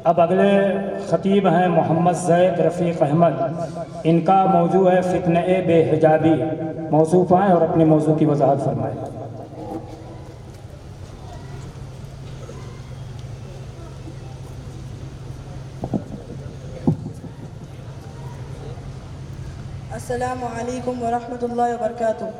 اب اگلے خطیب ہیں محمد زید رفیق احمد. ان کا موضوع ہے فتنہ بے حجابی. موضوع پائیں اور اپنے موضوع کی وضاحت فرمائیں. السلام علیکم ورحمۃ اللہ وبرکاتہ.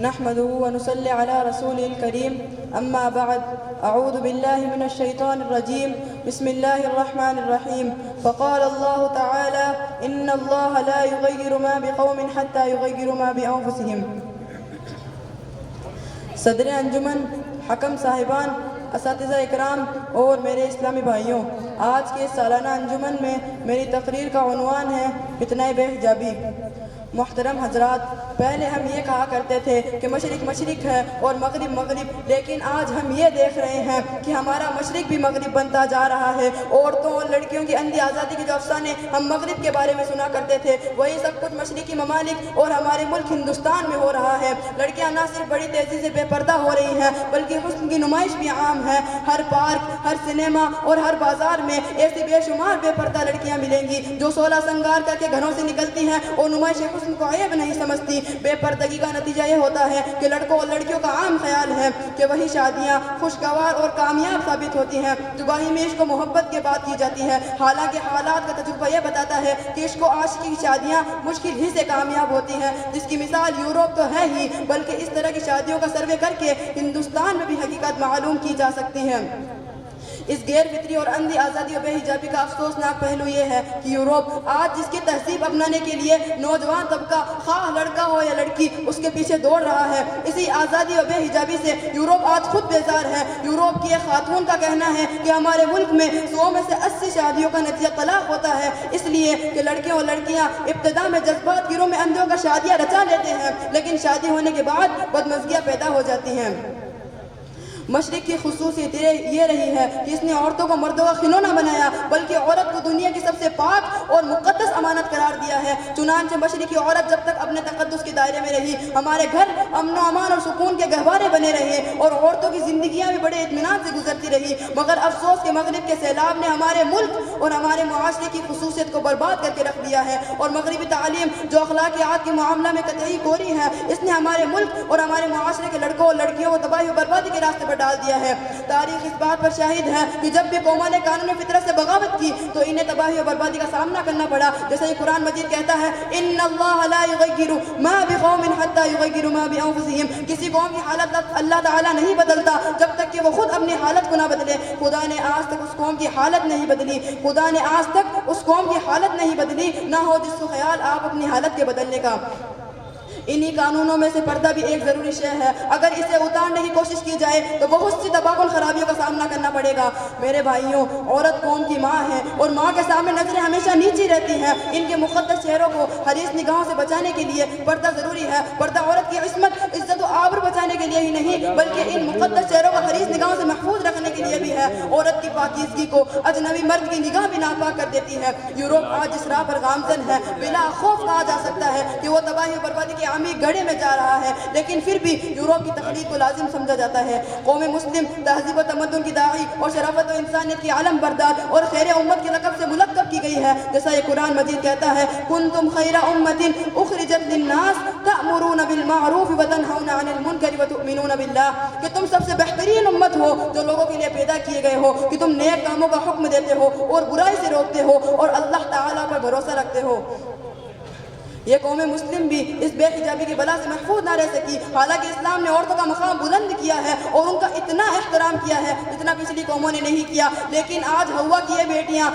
نحمده ونصلي على رسوله الكريم. اما بعد، اعوذ باللہ من الشیطان الرجیم. بسم اللہ الرحمن الرحیم. فقال اللہ تعالی ان اللہ لا يغیر ما بقوم حتى يغیروا ما بانفسهم. صدر انجمن، حکم صاحبان، اساتذہ اکرام اور میرے اسلامی بھائیوں، آج کے سالانہ انجمن میں میری تقریر کا عنوان ہے فتنہ بے حجابی. محترم حضرات، پہلے ہم یہ کہا کرتے تھے کہ مشرق مشرق ہے اور مغرب مغرب، لیکن آج ہم یہ دیکھ رہے ہیں کہ ہمارا مشرق بھی مغرب بنتا جا رہا ہے. عورتوں اور لڑکیوں کی اندھی آزادی کے جو افسانے ہم مغرب کے بارے میں سنا کرتے تھے، وہی سب کچھ مشرقی ممالک اور ہمارے ملک ہندوستان میں ہو رہا ہے. لڑکیاں نہ صرف بڑی تیزی سے بے پردہ ہو رہی ہیں، بلکہ حسن کی نمائش بھی عام ہے. ہر پارک، ہر سنیما اور ہر بازار میں ایسی بے شمار بے پردہ لڑکیاں ملیں گی جو 16 سنگار کر کے گھروں سے نکلتی ہیں اور نمائش حسن کو عیب نہیں سمجھتی. بے پردگی کا نتیجہ یہ ہوتا ہے کہ لڑکوں اور لڑکیوں کا عام خیال ہے کہ وہی شادیاں خوشگوار اور کامیاب ثابت ہوتی ہیں جو باہمی میں عشق و محبت کے بعد کی جاتی ہے. حالانکہ حالات کا تجربہ یہ بتاتا ہے کہ عشق و عاشقی کی شادیاں مشکل ہی سے کامیاب ہوتی ہیں، جس کی مثال یورپ تو ہے ہی، بلکہ اس طرح کی شادیوں کا سروے کر کے ہندوستان میں بھی حقیقت معلوم کی جا سکتی ہے. اس غیر فطری اور اندھی آزادی و بے حجابی کا افسوسناک پہلو یہ ہے کہ یورپ آج جس کی تہذیب اپنانے کے لیے نوجوان طبقہ، خواہ لڑکا ہو یا لڑکی، اس کے پیچھے دوڑ رہا ہے، اسی آزادی و بے حجابی سے یورپ آج خود بیزار ہے. یورپ کی ایک خاتون کا کہنا ہے کہ ہمارے ملک میں 100 میں سے 80 شادیوں کا نتیجہ طلاق ہوتا ہے، اس لیے کہ لڑکے اور لڑکیاں ابتدا میں جذبات گروں میں اندھوں کا شادیاں رچا لیتے ہیں، لیکن شادی ہونے کے بعد بدمزگیاں پیدا ہو جاتی ہیں. مشرق کی خصوصیت یہ رہی ہے کہ اس نے عورتوں کو مردوں کا کھلونا بنایا، بلکہ عورت کو دنیا کی سب سے پاک اور مقدس امانت قرار دیا ہے. چنانچہ مشرقی عورت جب تک اپنے تقدس کے دائرے میں رہی، ہمارے گھر امن و امان اور سکون کے گہوارے بنے رہے اور عورتوں کی زندگیاں بھی بڑے اطمینان سے گزرتی رہی. مگر افسوس کہ مغرب کے سیلاب نے ہمارے ملک اور ہمارے معاشرے کی خصوصیت کو برباد کر کے رکھ دیا ہے، اور مغربی تعلیم جو اخلاقیات کے معاملہ میں قطعی کوری ہے، اس نے ہمارے ملک اور ہمارے معاشرے کے لڑکوں اور لڑکیوں کو تباہی و بربادی کے راستے پر ڈال دیا ہے. تاریخ اس بات پر شاہد ہے کہ جب بھی قوموں نے قانون فطرت سے بغاوت کی تو انہیں تباہی و بربادی کا سامنا کرنا پڑا. جیسا کہ قرآن مجید کہتا ہے ان اللہ لا یغیر ما بقوم حتی یغیروا ما بانفسهم. کسی قوم کی حالت اللہ تعالیٰ نہیں بدلتا جب تک کہ وہ خود اپنی حالت کو نہ بدلے. خدا نے آج تک اس قوم کی حالت نہیں بدلی، خدا نے آج تک اس قوم کی حالت نہیں بدلی، نہ ہو جس کو خیال آپ اپنی حالت کے بدلنے کا. انہی قانونوں میں سے پردہ بھی ایک ضروری شے ہے. اگر اسے اتارنے کی کوشش کی جائے تو بہت سی تباہ خرابیوں کا سامنا کرنا پڑے گا. میرے بھائیوں، عورت قوم کی ماں ہے اور ماں کے سامنے نظریں ہمیشہ نیچی رہتی ہیں. ان کے مقدس چہروں کو حریص نگاہوں سے بچانے کے لیے پردہ ضروری ہے. پردہ عورت کی عصمت، عزت و آبرو بچانے کے لیے ہی نہیں، بلکہ ان مقدس چہروں کو حریص نگاہوں سے محفوظ رکھنے کے لیے بھی ہے. عورت کی پاکیزگی کو اجنبی مرد کی نگاہ بھی ناپاک کر دیتی ہے. یورپ آج اس راہ پر گامزن ہے. بلا خوف کہا جا سکتا ہے کہ وہ تباہی و بربادی کے عمیق گڑھے میں جا رہا ہے، لیکن پھر بھی یورپ کی تقلید کو لازم سمجھا جاتا ہے. قوم مسلم تہذیب و تمدن کی داعی اور شرافت و انسانیت کی علم بردار اور خیر امت کے لقب سے ملقب کی گئی ہے. جیسا یہ قرآن مجید کہتا ہے کنتم خیر امت اخرجت للناس تأمرون بالمعروف وتنہون عن المنکر وتؤمنون باللہ، کہ تم سب سے بہترین امت ہو جو لوگوں کے لیے پیدا کیے گئے ہو، کہ تم نیک کاموں کا حکم دیتے ہو اور برائی سے روکتے ہو اور اللہ تعالیٰ پر بھروسہ رکھتے ہو. یہ قوم مسلم بھی اس بے حجابی کی بلا سے محفوظ نہ رہ سکی، حالانکہ اسلام نے عورتوں کا مقام بلند کیا ہے اور ان کا اتنا احترام کیا ہے جتنا پچھلی قوموں نے نہیں کیا. لیکن آج ہوا کی یہ بیٹیاں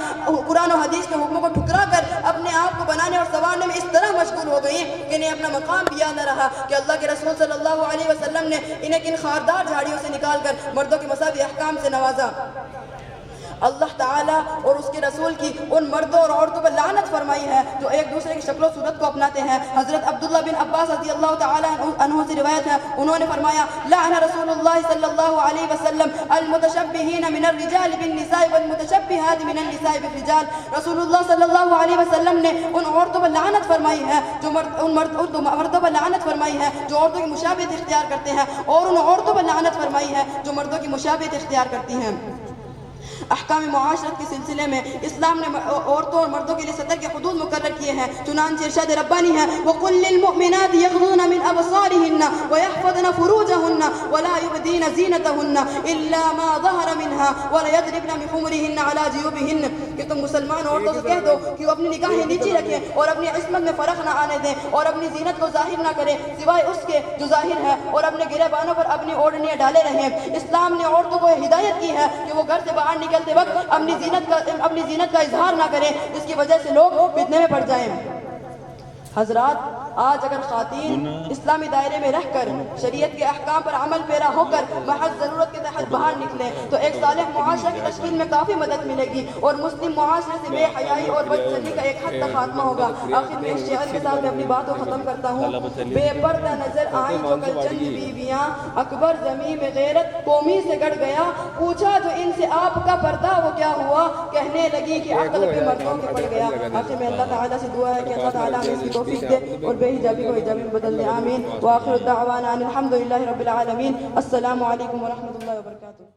قرآن و حدیث کے حکموں کو ٹھکرا کر اپنے آپ کو بنانے اور سنوارنے میں اس طرح مشغول ہو گئی کہ انہیں اپنا مقام بھی یاد نہ رہا کہ اللہ کے رسول صلی اللہ علیہ وسلم نے انہیں کن خاردار جھاڑیوں سے نکال کر مردوں کے مساوی احکام سے نوازا. اللہ تعالیٰ اور اس کے رسول کی ان مردوں اور عورتوں پر لعنت فرمائی ہے جو ایک دوسرے کی شکل و صورت کو اپناتے ہیں۔ حضرت عبداللہ بن عباس رضی اللہ تعالیٰ عنہ سے روایت ہے، انہوں نے فرمایا لعن رسول اللہ صلی اللہ علیہ وسلم المتشبہین من الرجال بالنساء والمتشبہات من النساء بالرجال۔ رسول اللہ صلی اللہ علیہ وسلم نے ان عورتوں پر لعنت فرمائی ہے جو مردوں پر لعنت فرمائی ہے جو عورتوں کی مشابہت اختیار کرتے ہیں، اور ان عورتوں پر لعنت فرمائی ہے جو مردوں کی مشابہت اختیار کرتی ہیں۔ احکام معاشرت کے سلسلے میں اسلام نے عورتوں اور مردوں کے لیے سطر کے حدود مقرر کیے ہیں، چنانچہ ارشاد ربانی ہے وَقُلْ لِلْمُؤْمِنَاتِ يَغْضُضْنَ مِنْ أَبْصَارِهِنَّ وَيَحْفَظْنَ فُرُوجَهُنَّ وَلَا يُبْدِينَ زِينَتَهُنَّ إِلَّا مَا ظَهَرَ مِنْهَا وَلَيَضْرِبْنَ بِخُمُرِهِنَّ عَلَى جِيُوبِهِنَّ کہ تم مسلمان عورتوں سے کہہ دو کہ وہ اپنی نگاہیں نیچی رکھیں اور اپنی عصمت میں فرق نہ آنے دیں اور اپنی زینت کو ظاہر نہ کریں سوائے اس کے جو ظاہر ہے، اور اپنے گریبانوں پر اپنی اوڑھنیاں ڈالے رہیں۔ اسلام نے عورتوں کو ہدایت کی ہے کہ وہ گھر سے باہر نکلتے وقت اپنی زینت کا اظہار نہ کریں جس کی وجہ سے لوگ فتنے میں پڑ جائیں۔ حضرات، آج اگر خواتین اسلامی دائرے میں رہ کر شریعت کے احکام پر عمل پیرا ہو کر محض ضرورت کے تحت باہر نکلیں تو ایک صالح معاشرہ کی تشکیل میں کافی مدد ملے گی اور مسلم معاشرے سے بے حیائی اور بدچلی کا ایک حد تک خاتمہ ہوگا۔ آخر میں اس شعر کے ساتھ میں اپنی بات کو ختم کرتا ہوں۔ بے پردہ نظر آئیں جو کل چند بیویاں، اکبر زمین میں غیرت قومی سے گڑ گیا، پوچھا جو ان سے آپ کا پردہ وہ کیا ہوا، کہنے لگی کہ عقل پہ مردوں کے پڑ گیا۔ آخر میں اللہ تعالیٰ سے دعا ہے کہ اللہ تعالیٰ ہمیں اس کی توفیق دے اور بے حجابی کو حجابی میں بدل دے، آمین۔ وآخر دعوانا ان الحمد للہ رب العالمین۔ السلام علیکم ورحمۃ اللہ وبرکاتہ۔